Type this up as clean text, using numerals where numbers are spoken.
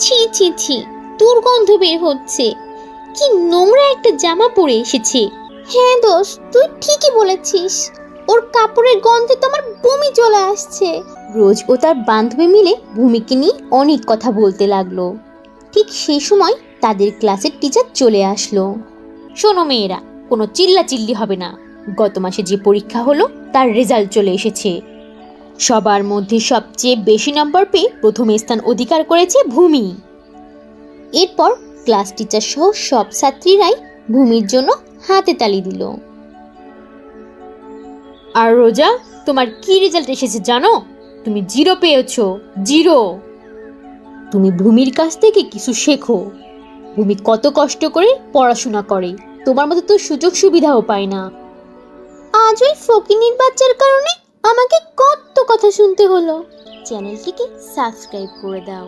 ছি ছি ছি, দুর্গন্ধ বের হচ্ছে। কি নোংরা একটা জামা পরে এসেছে। হ্যাঁ দোস্ত, তুই ঠিকই বলেছিস, ওর কাপড়ের গন্ধে তো আমার বমি চলে আসছে। রোজ ও তার বান্ধবী মিলে ভূমিকে নিয়ে অনেক কথা বলতে লাগলো। ঠিক সেই সময় তাদের ক্লাসের টিচার চলে আসলো। শোনো মেয়েরা, কোনো চিল্লাচিল্লি হবে না। গত মাসে যে পরীক্ষা হলো তার রেজাল্ট চলে এসেছে। সবার মধ্যে সবচেয়ে বেশি নম্বর পেয়ে প্রথম স্থান অধিকার করেছে ভূমি। এরপর ক্লাস টিচার সহ সব ছাত্রীরাই ভূমির জন্য হাতে তালি দিল। আর রোজা, তোমার কি রেজাল্ট এসেছে জানো? তুমি 0 পেয়েছো, 0। তুমি ভূমির কাছ থেকে কিছু শেখো। ভূমি কত কষ্ট করে পড়াশোনা করে, তোমার মতো তো সুযোগ সুবিধাও পায় না। আজ ওই ফকিনীর বাচ্চার কারণে আমাকে কত কথা শুনতে হলো। চ্যানেলটিকে সাবস্ক্রাইব করে দাও।